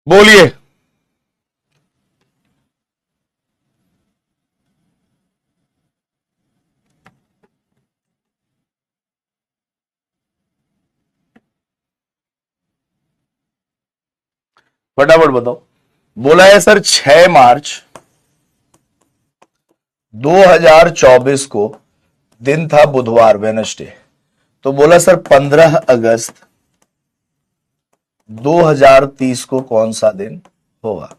Speaker 1: बोलिए। फटाफट बताओ। बोला है सर 6 मार्च 2024 को, दिन था बुधवार, वेडनेसडे। तो बोला सर 15 अगस्त 2030 को कौन सा दिन होगा।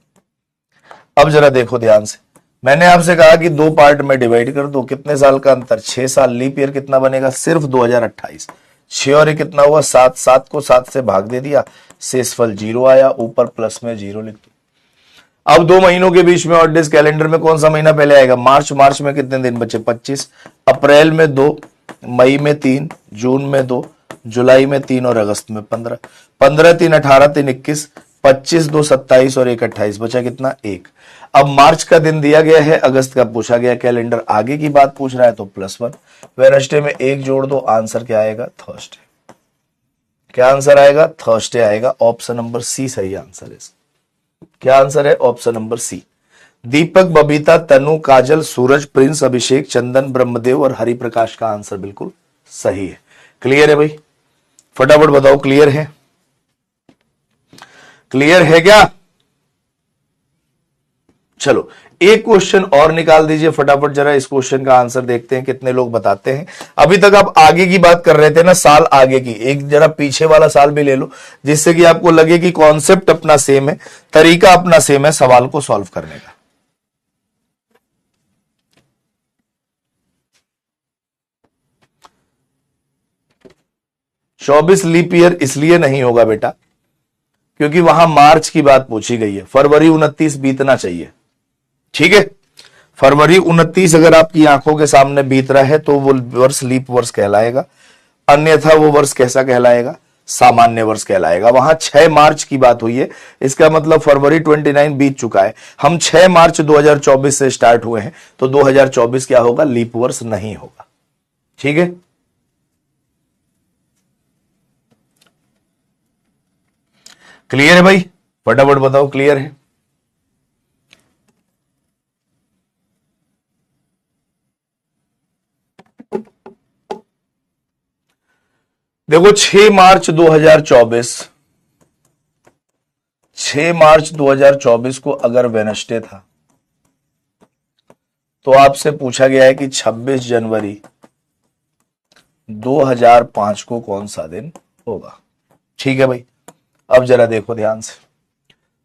Speaker 1: अब जरा देखो ध्यान से, मैंने आपसे कहा कि दो पार्ट में डिवाइड कर दो। कितने साल का अंतर, 6 साल। लीप ईयर कितना बनेगा, सिर्फ 2028। 6 और ये कितना हुआ 7, 7 को 7 से भाग दे दिया, शेषफल 0 आया, ऊपर प्लस में 0 लिख दो। अब 2 महीनों के बीच में ऑड डेज कैलेंडर में कौन सा महीना पहले आएगा, मार्च। मार्च में कितने दिन बचे, 25। अप्रैल में 2, मई में 3, जून में 2, जुलाई में 3 और अगस्त में 15। 15 3 18, 3 21, 25 2 27 और 1 28, बचा कितना, 1। अब मार्च का दिन दिया गया है, अगस्त का पूछा गया, कैलेंडर आगे की बात पूछ रहा है तो +1। वेडनेसडे में 1 जोड़ दो, आंसर क्या आएगा, थर्सडे। क्या आंसर आएगा, थर्सडे आएगा। ऑप्शन नंबर सी सही आंसर है। क्या आंसर है, ऑप्शन नंबर सी। दीपक, बबीता, तनु, काजल, सूरज, प्रिंस, अभिषेक, चंदन, ब्रह्मदेव और हरिप्रकाश का आंसर बिल्कुल सही है। क्लियर है भाई, फटाफट बताओ, क्लियर है, क्लियर है क्या। चलो एक क्वेश्चन और निकाल दीजिए फटाफट, जरा इस क्वेश्चन का आंसर देखते हैं कितने लोग बताते हैं। अभी तक आप आगे की बात कर रहे थे ना, साल आगे की, एक जरा पीछे वाला साल भी ले लो, जिससे कि आपको लगे कि कॉन्सेप्ट अपना सेम है, तरीका अपना सेम है सवाल को सॉल्व करने का। चौबीस लीप ईयर इसलिए नहीं होगा बेटा क्योंकि वहां मार्च की बात पूछी गई है, फरवरी 29 बीतना चाहिए, ठीक है। फरवरी 29 अगर आपकी आंखों के सामने बीत रहा है तो वो वर्ष लीप वर्ष कहलाएगा, अन्यथा वो वर्ष कैसा कहलाएगा, सामान्य वर्ष कहलाएगा। वहां 6 मार्च की बात हुई है, इसका मतलब फरवरी 29 बीत चुका है, हम 6 मार्च 2024 से स्टार्ट हुए हैं, तो 2024 क्या होगा, लीप वर्ष नहीं होगा, ठीक है। क्लियर है भाई, फटाफट बताओ, क्लियर है। देखो 6 मार्च 2024, 6 मार्च 2024 को अगर वेडनेसडे था तो आपसे पूछा गया है कि 26 जनवरी 2005 को कौन सा दिन होगा, ठीक है भाई। अब जरा देखो ध्यान से,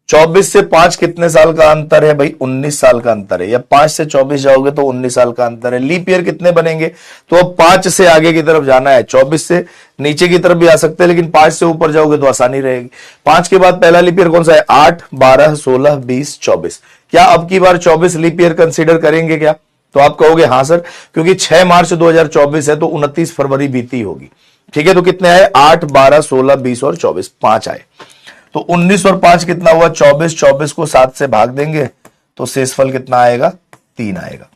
Speaker 1: 24 से 5 कितने साल का अंतर है भाई, 19 साल का अंतर है, या 5 से 24 जाओगे तो 19 साल का अंतर है। लीप ईयर कितने बनेंगे, तो अब 5 से आगे की तरफ जाना है, 24 से नीचे की तरफ भी आ सकते हैं, लेकिन 5 से ऊपर जाओगे तो आसानी रहेगी। 5 के बाद पहला लीप ईयर कौन सा है, 8 12 16 20 24। क्या अब की बार 24 लीप ईयर कंसिडर करेंगे क्या, तो आप कहोगे हाँ सर, क्योंकि 6 मार्च 2024 है तो 29 फरवरी बीती होगी, ठीक है। तो कितने आए, 8 12 16 20 और 24, 5 आए। तो 19 और 5 कितना हुआ, 24। 24 को 7 से भाग देंगे तो शेषफल कितना आएगा, 3 आएगा।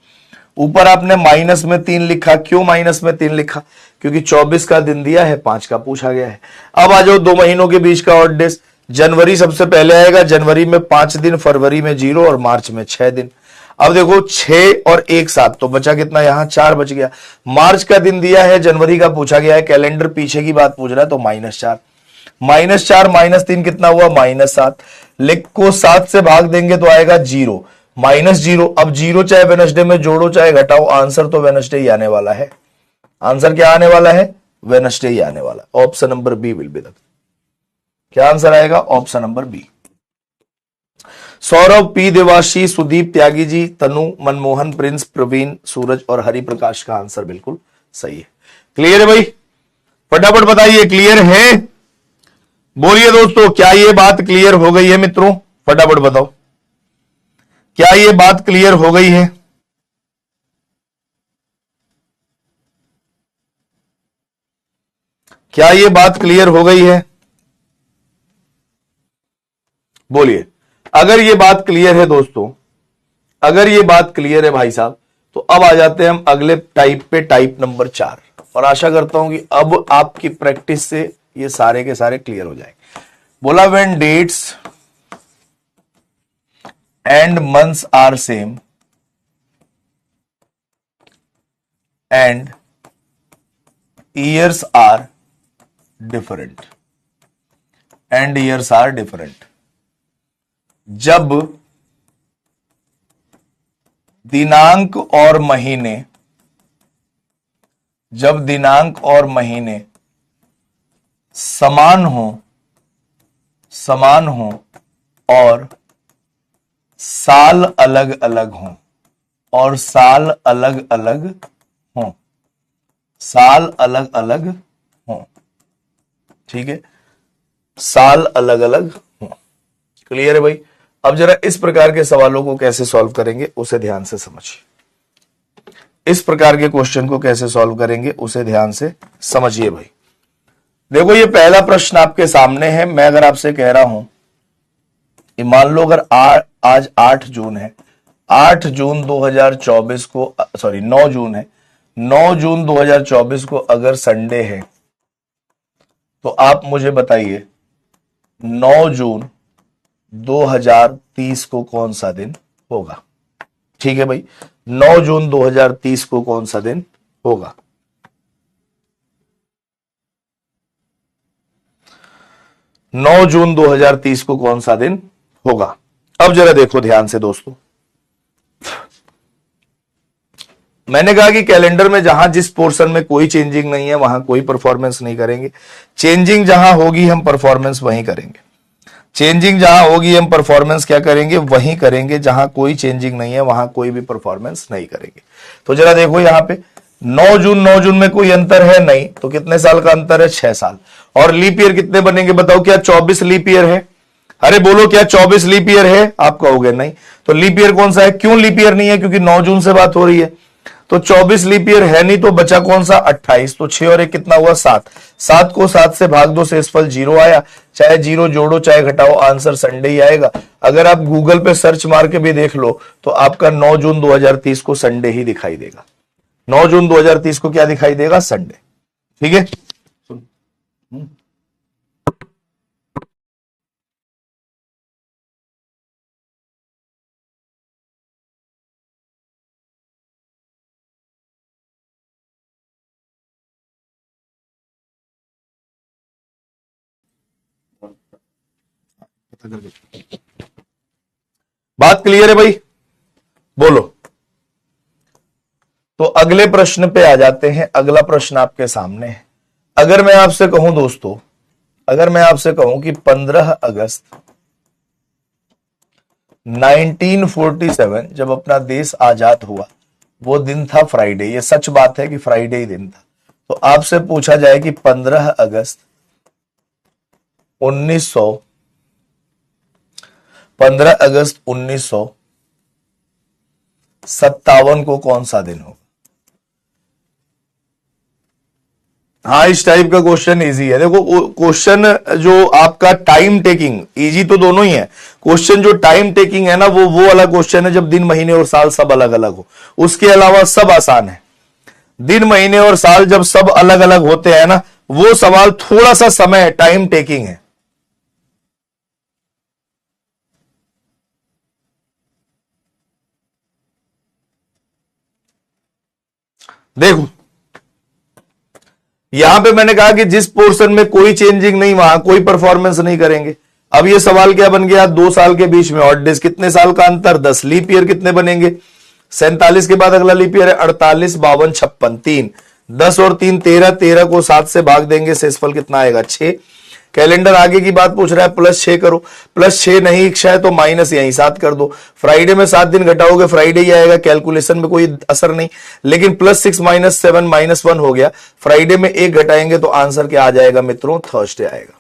Speaker 1: ऊपर आपने माइनस में 3 लिखा, क्यों माइनस में 3 लिखा, क्योंकि 24 का दिन दिया है, 5 का पूछा गया है। अब आ जाओ 2 महीनों के बीच का ऑड डेज, जनवरी सबसे पहले आएगा, जनवरी में 5 दिन, फरवरी में 0 और मार्च में 6 दिन। अब देखो 6 और 1 7, तो बचा कितना, यहां 4 बच गया। मार्च का दिन दिया है, जनवरी का पूछा गया है, कैलेंडर पीछे की बात पूछ रहा है, तो -4। -4 -3 कितना हुआ, -7। लिख को 7 से भाग देंगे तो आएगा 0, -0। अब 0 चाहे वेडनेसडे में जोड़ो चाहे घटाओ, आंसर तो वेडनेसडे ही आने वाला है। आंसर क्या आने वाला है, वेडनेसडे ही आने वाला। Option number B will be the, क्या आंसर आएगा, option number B. Saurabh, P, Devashi, Sudeep, Tyagi ji, Tanu, Manmohan, Prince, Praveen, Suraj और हरिप्रकाश का आंसर बिल्कुल सही है। क्लियर है भाई, फटाफट बताइए, क्लियर है, बोलिए दोस्तों, क्या ये बात क्लियर हो गई है मित्रों, फटाफट बताओ, क्या ये बात क्लियर हो गई है। क्या ये बात क्लियर हो गई है, बोलिए। अगर ये बात क्लियर है दोस्तों, अगर ये बात क्लियर है भाई साहब, तो अब आ जाते हैं हम अगले टाइप पे, टाइप नंबर 4। और आशा करता हूं कि अब आपकी प्रैक्टिस से ये सारे के सारे क्लियर हो जाएंगे। बोला when dates and months are same and years are different and years are different। जब दिनांक और महीने समान हो और साल अलग अलग हों ठीक है, साल अलग अलग हों। क्लियर है भाई? अब जरा इस प्रकार के सवालों को कैसे सॉल्व करेंगे उसे ध्यान से समझिए। इस प्रकार के क्वेश्चन को कैसे सॉल्व करेंगे उसे ध्यान से समझिए भाई। देखो ये पहला प्रश्न आपके सामने है। मैं अगर आपसे कह रहा हूं कि मान लो अगर आज 8 जून है, 8 जून 2024 को, सॉरी 9 जून है, 9 जून 2024 को अगर संडे है तो आप मुझे बताइए 9 जून 2030 को कौन सा दिन होगा? ठीक है भाई, 9 जून 2030 को कौन सा दिन होगा? 9 जून 2030 को कौन सा दिन होगा? अब जरा देखो ध्यान से दोस्तों, मैंने कहा कि कैलेंडर में जहां जिस पोर्शन में कोई चेंजिंग नहीं है वहां कोई परफॉर्मेंस नहीं करेंगे। चेंजिंग जहां होगी हम परफॉर्मेंस वहीं करेंगे। चेंजिंग जहां होगी हम परफॉर्मेंस क्या करेंगे? वहीं करेंगे। जहां कोई चेंजिंग नहीं है वहां कोई भी परफॉर्मेंस नहीं करेंगे। तो जरा देखो यहां पे 9 जून में कोई अंतर है नहीं, तो कितने साल का अंतर है? 6 साल। और लीप ईयर कितने बनेंगे बताओ? क्या 24 लीप ईयर है? अरे बोलो क्या 24 लीप ईयर है? आप कहोगे नहीं। तो लीप ईयर कौन सा है? क्यों लीप ईयर नहीं है? क्योंकि 9 जून से बात हो रही है। तो 24 लीप ईयर है नहीं, तो बचा कौन सा? 28। तो 6 और 1 कितना हुआ? 7। 7 को 7 से भाग दो, शेषफल 0 आया। चाहे 0 जोड़ो चाहे घटाओ, आंसर संडे ही आएगा। अगर आप गूगल पे सर्च मार के भी देख लो तो आपका 9 जून 2030 को संडे ही दिखाई देगा। 9 जून 2030 को क्या दिखाई देगा? संडे। ठीक है, बात क्लियर है भाई? बोलो। तो अगले प्रश्न पे आ जाते हैं। अगला प्रश्न आपके सामने है। अगर मैं आपसे कहूं दोस्तों, अगर मैं आपसे कहूं कि 15 अगस्त 1947 जब अपना देश आजाद हुआ वो दिन था फ्राइडे, ये सच बात है कि फ्राइडे ही दिन था। तो आपसे पूछा जाए कि 15 अगस्त 1957 को कौन सा दिन हो? हाँ, इस टाइप का क्वेश्चन इजी है। देखो क्वेश्चन जो आपका टाइम टेकिंग, इजी तो दोनों ही है। क्वेश्चन जो टाइम टेकिंग है ना वो वाला क्वेश्चन है जब दिन महीने और साल सब अलग अलग हो। उसके अलावा सब आसान है। दिन महीने और साल जब सब अलग अलग होते हैं ना, वो सवाल थोड़ा सा समय टाइम टेकिंग है। देखो यहां पे मैंने कहा कि जिस पोर्शन में कोई चेंजिंग नहीं वहां कोई परफॉर्मेंस नहीं करेंगे। अब ये सवाल क्या बन गया? 2 साल के बीच में ऑड डेज, कितने साल का अंतर? 10। लीप ईयर कितने बनेंगे? 47 के बाद अगला लीप ईयर है 48, 52, 56, 3। 10 और 3 13, 13 को 7 से भाग देंगे, शेषफल कितना आएगा? 6। कैलेंडर आगे की बात पूछ रहा है, +6 करो। +6 नहीं इच्छा है तो माइनस यहीं 7 कर दो। फ्राइडे में 7 दिन घटाओगे फ्राइडे ही आएगा, कैलकुलेशन में कोई असर नहीं। लेकिन +6 -7 -1 हो गया। फ्राइडे में 1 घटाएंगे तो आंसर क्या आ जाएगा मित्रों? थर्सडे आएगा।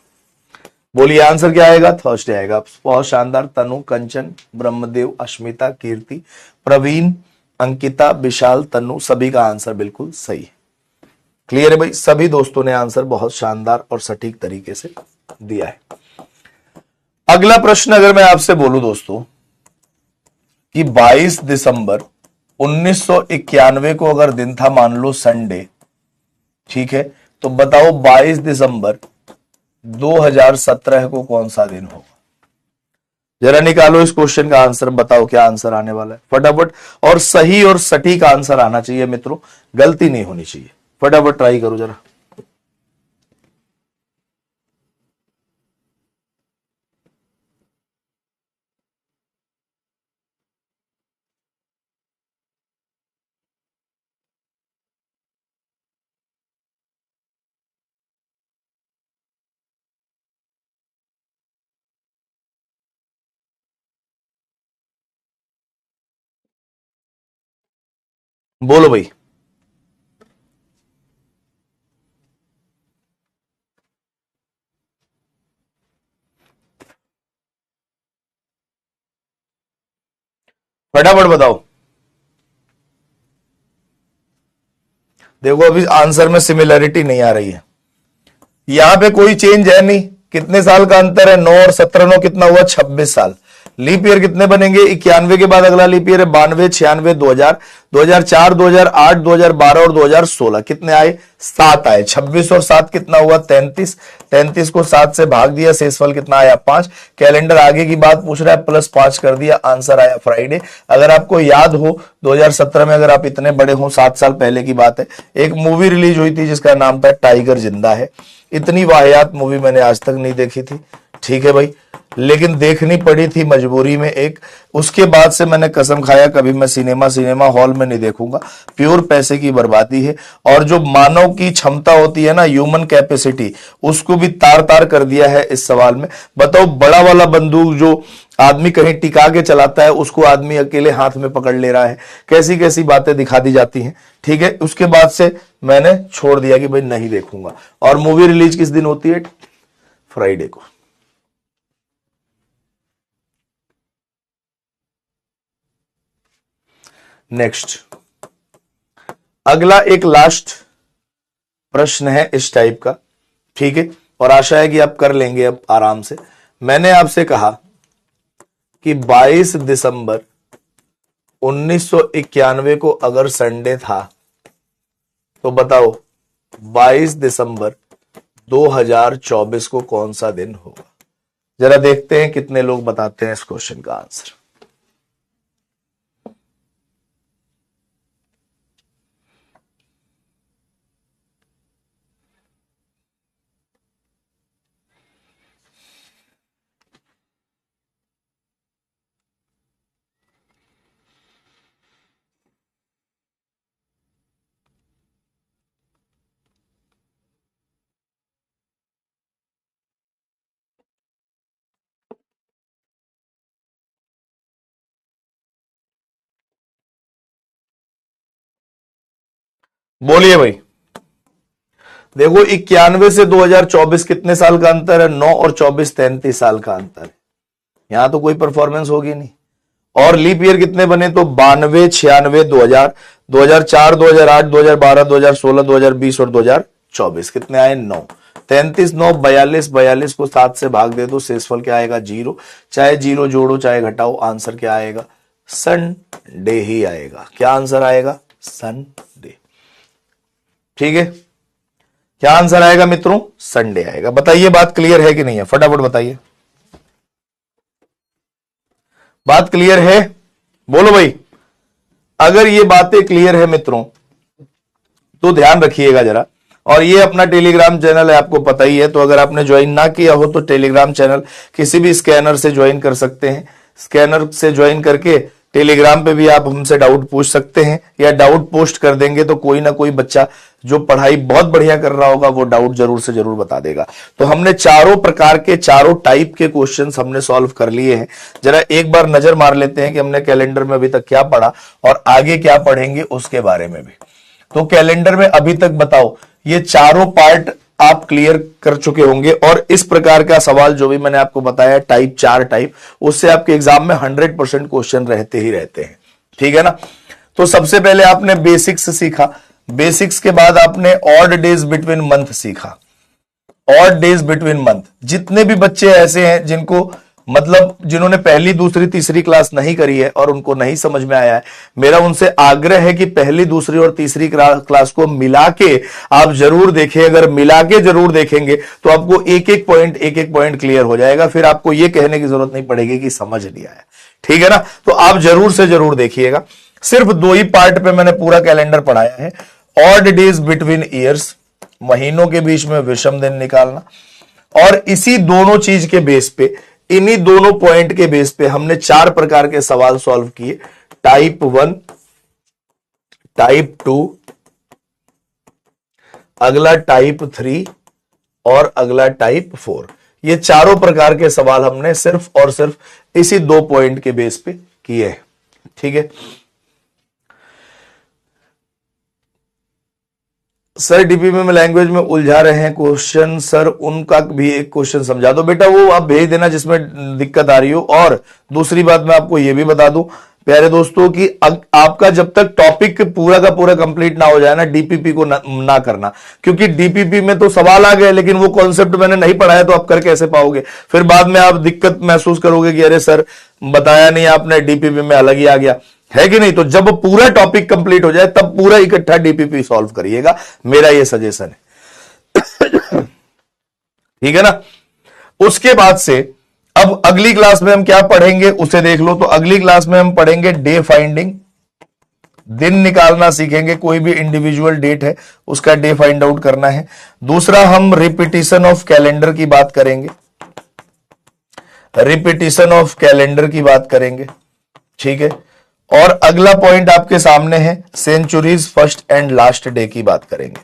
Speaker 1: बोलिए आंसर क्या आएगा? थर्सडे आएगा। बहुत शानदार। तनु, कंचन, ब्रह्मदेव, अश्मिता, कीर्ति, प्रवीण, अंकिता, विशाल, तनु, सभी का आंसर बिल्कुल सही है। क्लियर है भाई? सभी दोस्तों ने आंसर बहुत शानदार और सटीक तरीके से दिया है। अगला प्रश्न अगर मैं आपसे बोलूं दोस्तों कि 22 दिसंबर 1991 को अगर दिन था मान लो संडे, ठीक है, तो बताओ 22 दिसंबर 2017 को कौन सा दिन होगा? जरा निकालो इस क्वेश्चन का आंसर, बताओ क्या आंसर आने वाला है फटाफट। और सही और सटीक आंसर आना चाहिए मित्रों, गलती नहीं होनी चाहिए। फटाफट ट्राई करो जरा। बोलो भाई। फटाफट बताओ। देखो अभी आंसर में सिमिलरिटी नहीं आ रही है, यहां पे कोई चेंज है नहीं। कितने साल का अंतर है, 9 और 17, 9 कितना हुआ, 26 साल। लीप ईयर कितने बनेंगे, 91 के बाद अगला लीप ईयर है 92, 96, 2000, 2004, 2008, 2012 और 2016। कितने आए, 7 आए। 26 और 7 कितना हुआ, 33। 33 को 7 से भाग दिया, शेषफल कितना आया, 5। कैलेंडर आगे की बात पूछ रहा है, +5 कर दिया, आंसर आया फ्राइडे। अगर आपको याद हो 2017 में, अगर आप इतने बड़े हो, 7 साल पहले की बात है, एक मूवी रिलीज हुई थी जिसका नाम था टाइगर जिंदा है। इतनी वाहियात मूवी मैंने आज तक नहीं देखी थी, ठीक है भाई, लेकिन देखनी पड़ी थी मजबूरी में एक। उसके बाद से मैंने कसम खाया कभी मैं सिनेमा हॉल में नहीं देखूंगा, प्योर पैसे की बर्बादी है। और जो मानव की क्षमता होती है ना, ह्यूमन कैपेसिटी, उसको भी तार तार कर दिया है इस सवाल में। बताओ, बड़ा वाला बंदूक जो आदमी कहीं टिका के चलाता है, उसको आदमी अकेले हाथ में पकड़ ले रहा है। कैसी कैसी बातें दिखा दी जाती हैं, ठीक है। उसके बाद से मैंने छोड़ दिया कि भाई नहीं देखूंगा। और मूवी रिलीज किस दिन होती है, फ्राइडे को। नेक्स्ट, अगला एक लास्ट प्रश्न है इस टाइप का, ठीक है, और आशा है कि आप कर लेंगे अब आराम से। मैंने आपसे कहा कि 22 दिसंबर 1991 को अगर संडे था तो बताओ 22 दिसंबर 2024 को कौन सा दिन होगा। जरा देखते हैं कितने लोग बताते हैं इस क्वेश्चन का आंसर। बोलिए भाई। देखो 91 से 2024 कितने साल का अंतर है, 9 और 24 33 साल का अंतर है। यहां तो कोई परफॉर्मेंस होगी नहीं। और लीप ईयर कितने बने, तो 92, 96, 2000, 2004, 2008, 2012, 2016, 2020 और 2024। कितने आए, 9। 33, 9, 42, 42 को 7 से भाग दे दो, शेषफल क्या आएगा, 0। चाहे 0 जोड़ो चाहे घटाओ, आंसर क्या आएगा, संडे ही आएगा। क्या आंसर आएगा, संडे, ठीक है। क्या आंसर आएगा मित्रों, संडे आएगा। बताइए बात क्लियर है कि नहीं है, फटाफट बताइए। बात क्लियर है, बोलो भाई। अगर ये बातें क्लियर है मित्रों तो ध्यान रखिएगा जरा। और ये अपना टेलीग्राम चैनल है, आपको पता ही है, तो अगर आपने ज्वाइन ना किया हो तो टेलीग्राम चैनल किसी भी स्कैनर से ज्वाइन कर सकते हैं। स्कैनर से ज्वाइन करके टेलीग्राम पे भी आप हमसे डाउट पूछ सकते हैं, या डाउट पोस्ट कर देंगे तो कोई ना कोई बच्चा जो पढ़ाई बहुत बढ़िया कर रहा होगा वो डाउट जरूर से जरूर बता देगा। तो हमने चारों प्रकार के, चारों टाइप के क्वेश्चंस हमने सॉल्व कर लिए हैं। जरा एक बार नजर मार लेते हैं कि हमने कैलेंडर में अभी तक क्या पढ़ा और आगे क्या पढ़ेंगे उसके बारे में भी। तो कैलेंडर में अभी तक बताओ ये चारों पार्ट आप क्लियर कर चुके होंगे। और इस प्रकार का सवाल जो भी मैंने आपको बताया टाइप 4 टाइप, उससे आपके एग्जाम में 100% क्वेश्चन रहते ही रहते हैं, ठीक है ना। तो सबसे पहले आपने बेसिक्स सीखा, बेसिक्स के बाद आपने ऑड डेज बिटवीन मंथ सीखा। ऑड डेज बिटवीन मंथ, जितने भी बच्चे ऐसे हैं जिनको मतलब जिन्होंने पहली दूसरी तीसरी क्लास नहीं करी है और उनको नहीं समझ में आया है, मेरा उनसे आग्रह है कि पहली दूसरी और तीसरी क्लास को मिला के आप जरूर देखें। अगर मिला के जरूर देखेंगे तो आपको एक एक पॉइंट क्लियर हो जाएगा, फिर आपको यह कहने की जरूरत नहीं पड़ेगी कि समझ नहीं आया। ठीक है ना? तो आप जरूर से जरूर देखिएगा। सिर्फ 2 ही पार्ट पे मैंने पूरा कैलेंडर पढ़ाया है। ऑड डेज बिटवीन ईयर्स, महीनों के बीच में विषम दिन निकालना, और इसी दोनों चीज के बेस पे, इन्हीं दोनों पॉइंट के बेस पे हमने 4 प्रकार के सवाल सॉल्व किए। टाइप 1, टाइप 2, अगला टाइप 3 और अगला टाइप 4। ये चारों प्रकार के सवाल हमने सिर्फ और सिर्फ इसी 2 पॉइंट के बेस पे किए हैं। ठीक है सर, डीपीपी में लैंग्वेज में उलझा रहे हैं क्वेश्चन सर, उनका भी एक क्वेश्चन समझा दो। बेटा वो आप भेज देना जिसमें दिक्कत आ रही हो। और दूसरी बात मैं आपको यह भी बता दूं प्यारे दोस्तों कि आपका जब तक टॉपिक पूरा का पूरा कंप्लीट ना हो जाए ना, डीपीपी को ना करना, क्योंकि डीपीपी में तो सवाल आ गए लेकिन वो कॉन्सेप्ट मैंने नहीं पढ़ाया तो आप कर कैसे पाओगे? फिर बाद में आप दिक्कत महसूस करोगे कि अरे सर बताया नहीं आपने, डीपीपी में अलग ही आ गया, है कि नहीं? तो जब पूरा टॉपिक कंप्लीट हो जाए तब पूरा इकट्ठा डीपीपी सॉल्व करिएगा, मेरा ये सजेशन है। ठीक है ना? उसके बाद से अब अगली क्लास में हम क्या पढ़ेंगे उसे देख लो। तो अगली क्लास में हम पढ़ेंगे डे फाइंडिंग, दिन निकालना सीखेंगे। कोई भी इंडिविजुअल डेट है उसका डे फाइंड आउट करना है। दूसरा हम रिपीटिशन ऑफ कैलेंडर की बात करेंगे, रिपीटिशन ऑफ कैलेंडर की बात करेंगे। ठीक है, और अगला पॉइंट आपके सामने है centuries first and last day की बात करेंगे,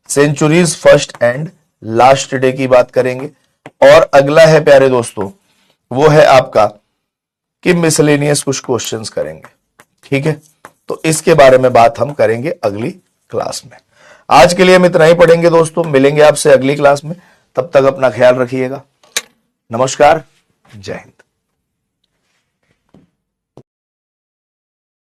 Speaker 1: centuries first and last day की बात करेंगे। और अगला है प्यारे दोस्तों वो है आपका कि मिसलेनियस कुछ क्वेश्चंस करेंगे। ठीक है, तो इसके बारे में बात हम करेंगे अगली क्लास में। आज के लिए हम इतना ही पढ़ेंगे दोस्तों, मिलेंगे आपसे अगली क्लास में। तब तक अपना ख्याल रखिएगा। नमस्कार, जय हिंद।